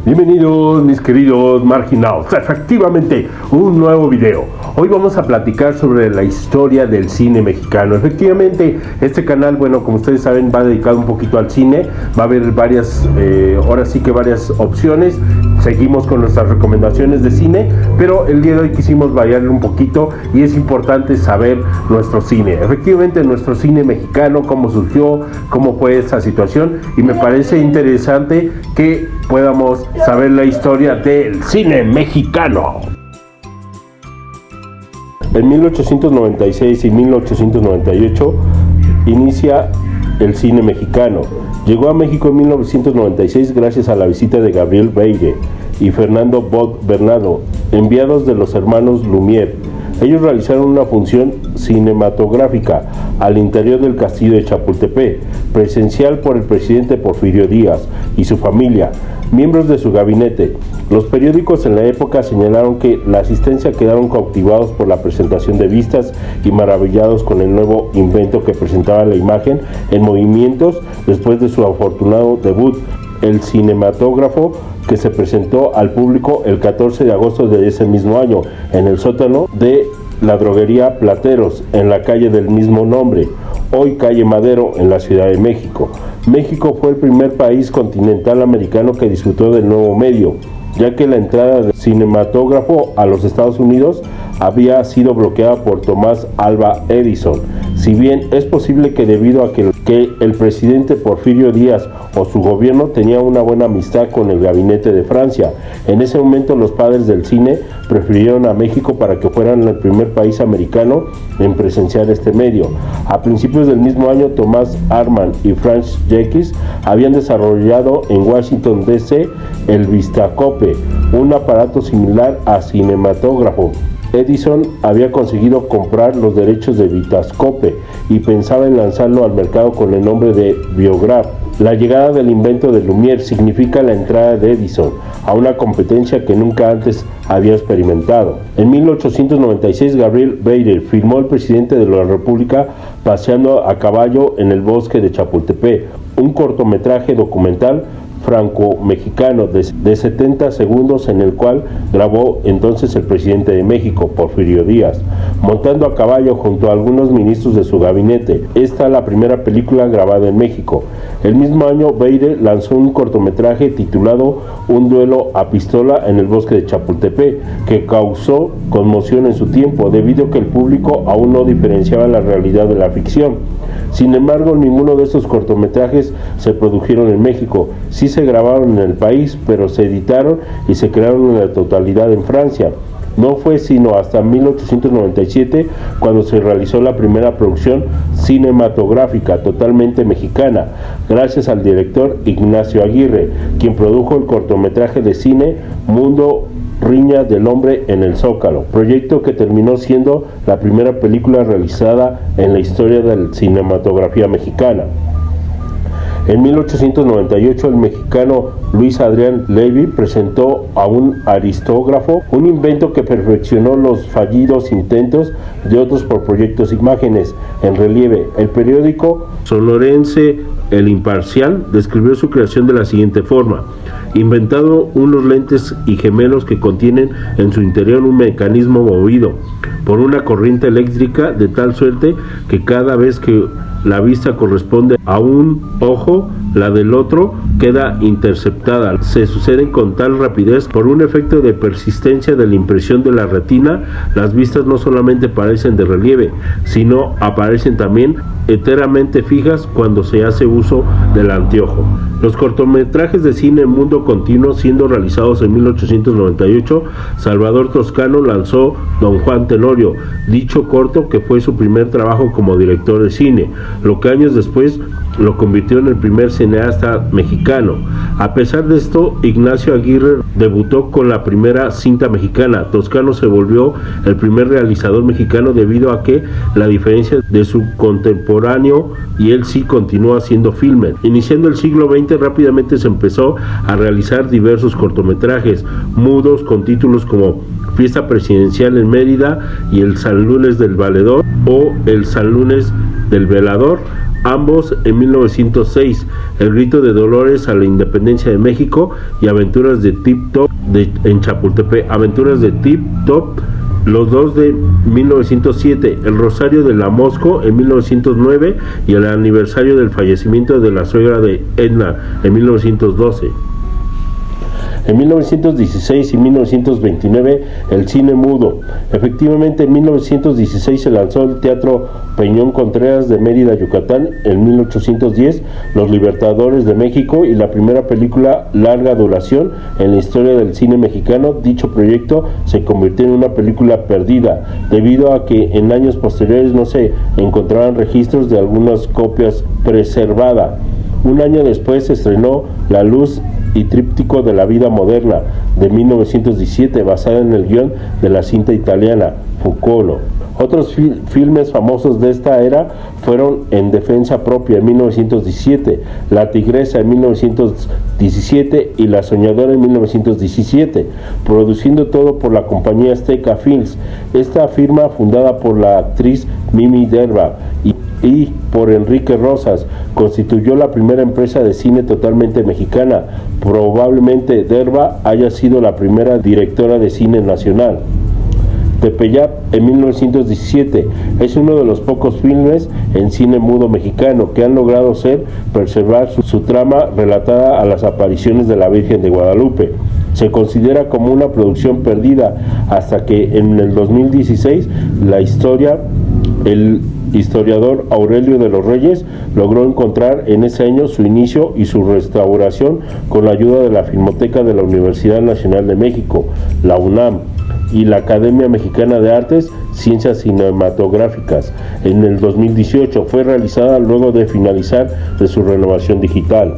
Bienvenidos mis queridos marginados, efectivamente un nuevo video. Hoy vamos a platicar sobre la historia del cine mexicano. Efectivamente este canal, bueno, como ustedes saben, va dedicado un poquito al cine. Va a haber varias, ahora sí que varias opciones. Seguimos con nuestras recomendaciones de cine, pero el día de hoy quisimos variar un poquito y es importante saber nuestro cine. Efectivamente nuestro cine mexicano, cómo surgió, cómo fue esa situación, y me parece interesante que podamos saber la historia del cine mexicano. En 1896 y 1898 inicia el cine mexicano. Llegó a México en 1996 gracias a la visita de Gabriel Beire y Fernando Bot Bernardo, enviados de los hermanos Lumière. Ellos realizaron una función cinematográfica al interior del castillo de Chapultepec, presencial por el presidente Porfirio Díaz y su familia, miembros de su gabinete. Los periódicos en la época señalaron que la asistencia quedaron cautivados por la presentación de vistas y maravillados con el nuevo invento que presentaba la imagen en movimientos después de su afortunado debut, el cinematógrafo, que se presentó al público el 14 de agosto de ese mismo año en el sótano de la droguería Plateros, en la calle del mismo nombre, hoy calle Madero, en la Ciudad de México. México fue el primer país continental americano que disfrutó del nuevo medio, ya que la entrada del cinematógrafo a los Estados Unidos había sido bloqueada por Thomas Alva Edison. Si bien es posible que debido a que el presidente Porfirio Díaz o su gobierno tenía una buena amistad con el gabinete de Francia, en ese momento los padres del cine prefirieron a México para que fueran el primer país americano en presenciar este medio. A principios del mismo año, Thomas Hartmann y Franz Jacques habían desarrollado en Washington D.C. el Vistacope, un aparato similar a cinematógrafo. Edison había conseguido comprar los derechos de Vitascope y pensaba en lanzarlo al mercado con el nombre de Biograph. La llegada del invento de Lumière significa la entrada de Edison a una competencia que nunca antes había experimentado. En 1896, Gabriel Beire filmó al presidente de la República paseando a caballo en el bosque de Chapultepec, un cortometraje documental franco-mexicano de 70 segundos en el cual grabó entonces el presidente de México, Porfirio Díaz, montando a caballo junto a algunos ministros de su gabinete. Esta es la primera película grabada en México. El mismo año, Beire lanzó un cortometraje titulado Un duelo a pistola en el bosque de Chapultepec, que causó conmoción en su tiempo, debido a que el público aún no diferenciaba la realidad de la ficción. Sin embargo, ninguno de estos cortometrajes se produjeron en México. Sí se grabaron en el país, pero se editaron y se crearon en la totalidad en Francia. No fue sino hasta 1897 cuando se realizó la primera producción cinematográfica totalmente mexicana, gracias al director Ignacio Aguirre, quien produjo el cortometraje de cine Mundo Riña del Hombre en el Zócalo, proyecto que terminó siendo la primera película realizada en la historia de la cinematografía mexicana. En 1898 el mexicano Luis Adrián Levy presentó a un aristógrafo, un invento que perfeccionó los fallidos intentos de otros por proyectos imágenes en relieve. El periódico sonorense El Imparcial describió su creación de la siguiente forma: inventado unos lentes y gemelos que contienen en su interior un mecanismo movido por una corriente eléctrica de tal suerte que cada vez que la vista corresponde a un ojo, la del otro queda interceptada. Se suceden con tal rapidez por un efecto de persistencia de la impresión de la retina. Las vistas no solamente parecen de relieve, sino aparecen también enteramente fijas cuando se hace uso del anteojo. Los cortometrajes de cine Mundo Continuo, siendo realizados en 1898, Salvador Toscano lanzó Don Juan Tenorio, dicho corto que fue su primer trabajo como director de cine, lo que años después lo convirtió en el primer cineasta mexicano. A pesar de esto, Ignacio Aguirre debutó con la primera cinta mexicana. Toscano se volvió el primer realizador mexicano debido a que la diferencia de su contemporáneo y él sí continuó haciendo filmes. Iniciando el siglo XX rápidamente se empezó a realizar diversos cortometrajes mudos con títulos como Fiesta Presidencial en Mérida y El San Lunes del Valedor o El San Lunes del Velador, ambos en 1906, El grito de Dolores a la independencia de México y Aventuras de Tip Top en Chapultepec, Aventuras de Tip Top, los dos de 1907, El rosario de la Mosco en 1909 y el aniversario del fallecimiento de la suegra de Edna en 1912. En 1916 y 1929 el cine mudo. Efectivamente, en 1916 se lanzó el Teatro Peñón Contreras de Mérida, Yucatán. En 1810 Los Libertadores de México y la primera película larga duración en la historia del cine mexicano. Dicho proyecto se convirtió en una película perdida debido a que en años posteriores no se encontraban registros de algunas copias preservadas. Un año después se estrenó La luz y tríptico de la vida moderna de 1917, basada en el guión de la cinta italiana Foucault. Otros filmes famosos de esta era fueron En defensa propia en 1917, La tigresa en 1917 y La soñadora en 1917, produciendo todo por la compañía Azteca Films. Esta firma, fundada por la actriz Mimi Derba y por Enrique Rosas, constituyó la primera empresa de cine totalmente mexicana. Probablemente Derba haya sido la primera directora de cine nacional. Tepeyac en 1917 es uno de los pocos filmes en cine mudo mexicano que han logrado preservar su trama relatada a las apariciones de la Virgen de Guadalupe. Se considera como una producción perdida hasta que en el 2016 el historiador Aurelio de los Reyes logró encontrar en ese año su inicio y su restauración con la ayuda de la Filmoteca de la Universidad Nacional de México, la UNAM, y la Academia Mexicana de Artes, Ciencias Cinematográficas. En el 2018 fue realizada luego de finalizar de su renovación digital.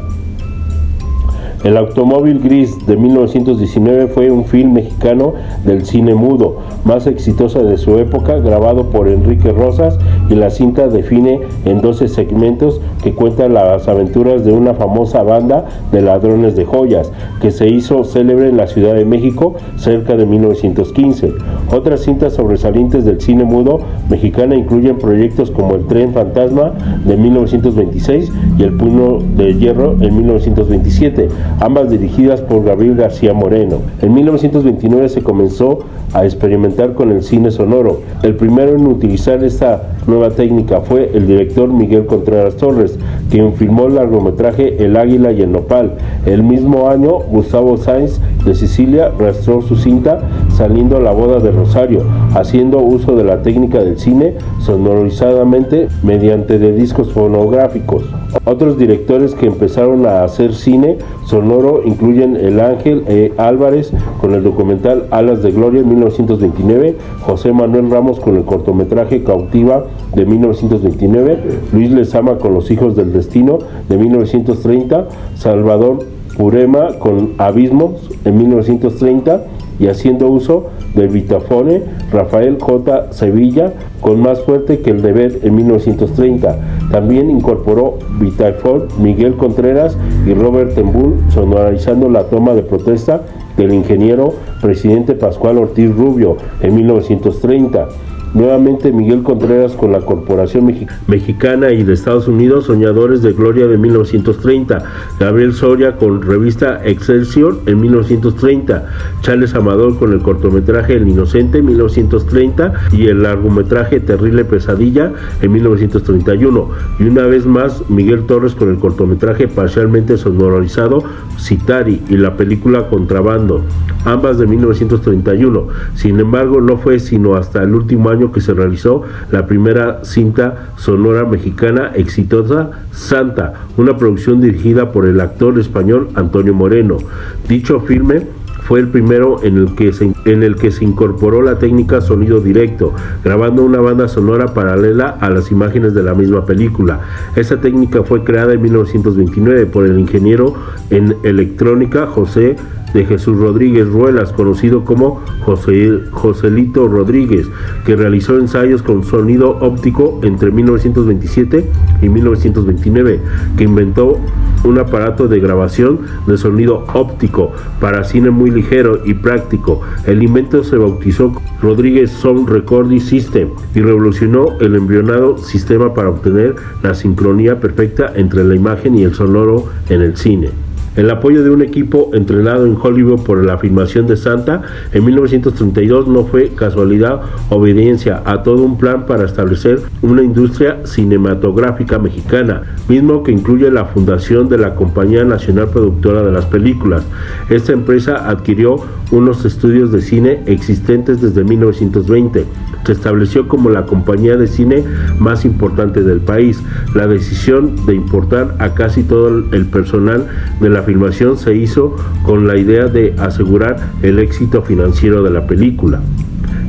El automóvil gris de 1919 fue un film mexicano del cine mudo más exitoso de su época, grabado por Enrique Rosas, y la cinta define en 12 segmentos que cuentan las aventuras de una famosa banda de ladrones de joyas que se hizo célebre en la Ciudad de México cerca de 1915. Otras cintas sobresalientes del cine mudo mexicano incluyen proyectos como El tren fantasma de 1926 y El puño de hierro en 1927, ambas dirigidas por Gabriel García Moreno. En 1929 se comenzó a experimentar con el cine sonoro. El primero en utilizar esta nueva técnica fue el director Miguel Contreras Torres, quien filmó el largometraje El águila y el nopal. El mismo año, Gustavo Sáenz de Sicilia registró su cinta Saliendo a la boda de Rosario, haciendo uso de la técnica del cine sonorizadamente mediante de discos fonográficos. Otros directores que empezaron a hacer cine sonoro incluyen El Ángel Álvarez con el documental Alas de Gloria en 1929, José Manuel Ramos con el cortometraje Cautiva de 1929, Luis Lezama con Los hijos del destino de 1930, Salvador Purema con Abismos en 1930 y haciendo uso del Vitafone, Rafael J. Sevilla con Más fuerte que el deber en 1930. También incorporó Vitafone Miguel Contreras y Robert Tembul, sonorizando la toma de protesta del ingeniero presidente Pascual Ortiz Rubio en 1930. Nuevamente Miguel Contreras con la Corporación Mexicana y de Estados Unidos, Soñadores de Gloria de 1930, Gabriel Soria con Revista Excelsior en 1930, Charles Amador con el cortometraje El Inocente en 1930 y el largometraje Terrible Pesadilla en 1931, y una vez más Miguel Torres con el cortometraje parcialmente sonorizado Citari y la película Contrabando, ambas de 1931. Sin embargo, no fue sino hasta el último año que se realizó la primera cinta sonora mexicana exitosa, Santa, una producción dirigida por el actor español Antonio Moreno. Dicho filme fue el primero en el que se incorporó la técnica sonido directo, grabando una banda sonora paralela a las imágenes de la misma película. Esta técnica fue creada en 1929 por el ingeniero en electrónica José de Jesús Rodríguez Ruelas, conocido como Joselito Rodríguez, que realizó ensayos con sonido óptico entre 1927 y 1929, que inventó un aparato de grabación de sonido óptico para cine muy ligero y práctico. El invento se bautizó Rodríguez Sound Recording System y revolucionó el embrionado sistema para obtener la sincronía perfecta entre la imagen y el sonoro en el cine. El apoyo de un equipo entrenado en Hollywood por la filmación de Santa en 1932 no fue casualidad, obediencia a todo un plan para establecer una industria cinematográfica mexicana, mismo que incluye la fundación de la Compañía Nacional Productora de las Películas. Esta empresa adquirió unos estudios de cine existentes desde 1920. Se estableció como la compañía de cine más importante del país. La decisión de importar a casi todo el personal de la filmación se hizo con la idea de asegurar el éxito financiero de la película.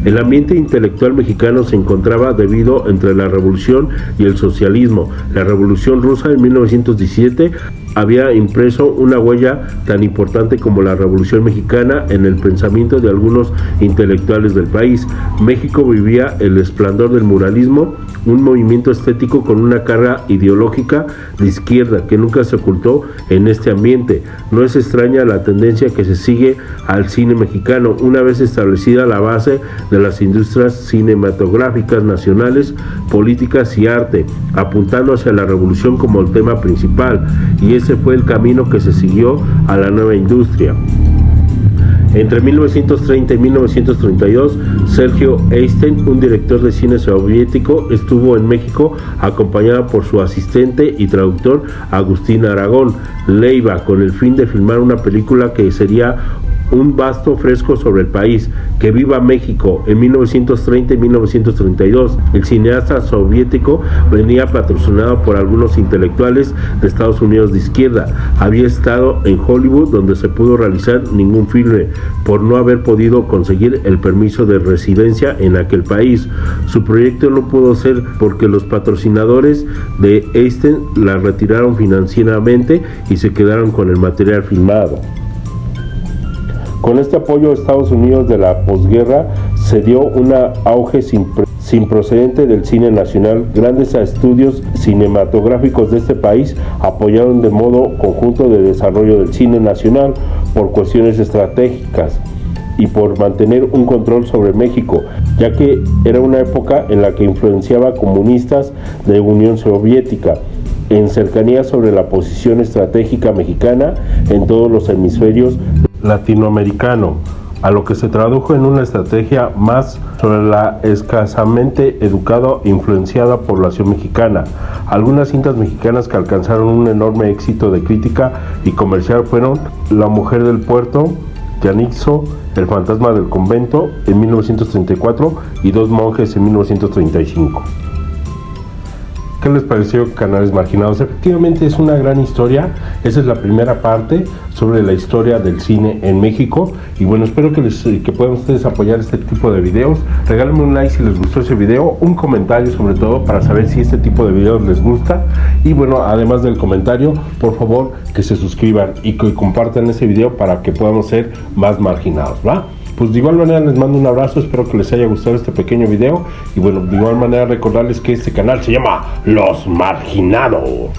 El ambiente intelectual mexicano se encontraba dividido entre la revolución y el socialismo. La revolución rusa en 1917 había impreso una huella tan importante como la Revolución Mexicana en el pensamiento de algunos intelectuales del país. México vivía el esplendor del muralismo, un movimiento estético con una carga ideológica de izquierda que nunca se ocultó en este ambiente. No es extraña la tendencia que se sigue al cine mexicano, una vez establecida la base de las industrias cinematográficas nacionales, políticas y arte, apuntando hacia la revolución como el tema principal, y ese fue el camino que se siguió a la nueva industria. Entre 1930 y 1932, Sergio Eisenstein, un director de cine soviético, estuvo en México acompañado por su asistente y traductor Agustín Aragón Leiva, con el fin de filmar una película que sería un vasto fresco sobre el país, Que viva México. En 1930 y 1932, el cineasta soviético venía patrocinado por algunos intelectuales de Estados Unidos de izquierda. Había estado en Hollywood, donde se pudo realizar ningún filme por no haber podido conseguir el permiso de residencia en aquel país. Su proyecto no pudo ser porque los patrocinadores de Einstein la retiraron financieramente y se quedaron con el material filmado. Con este apoyo de Estados Unidos de la posguerra se dio un auge sin precedente del cine nacional. Grandes estudios cinematográficos de este país apoyaron de modo conjunto de desarrollo del cine nacional por cuestiones estratégicas y por mantener un control sobre México, ya que era una época en la que influenciaba comunistas de Unión Soviética, en cercanía sobre la posición estratégica mexicana en todos los hemisferios latinoamericano, a lo que se tradujo en una estrategia más sobre la escasamente educada e influenciada población mexicana. Algunas cintas mexicanas que alcanzaron un enorme éxito de crítica y comercial fueron La mujer del puerto, Yanixo, El fantasma del convento en 1934 y Dos monjes en 1935. ¿Qué les pareció Canales Marginados? Efectivamente es una gran historia. Esa es la primera parte sobre la historia del cine en México. Y bueno, espero que puedan ustedes apoyar este tipo de videos. Regálenme un like si les gustó ese video, un comentario sobre todo para saber si este tipo de videos les gusta. Y bueno, además del comentario, por favor que se suscriban y que compartan ese video para que podamos ser más marginados, ¿va? Pues de igual manera les mando un abrazo, espero que les haya gustado este pequeño video y bueno, de igual manera recordarles que este canal se llama Los Marginados.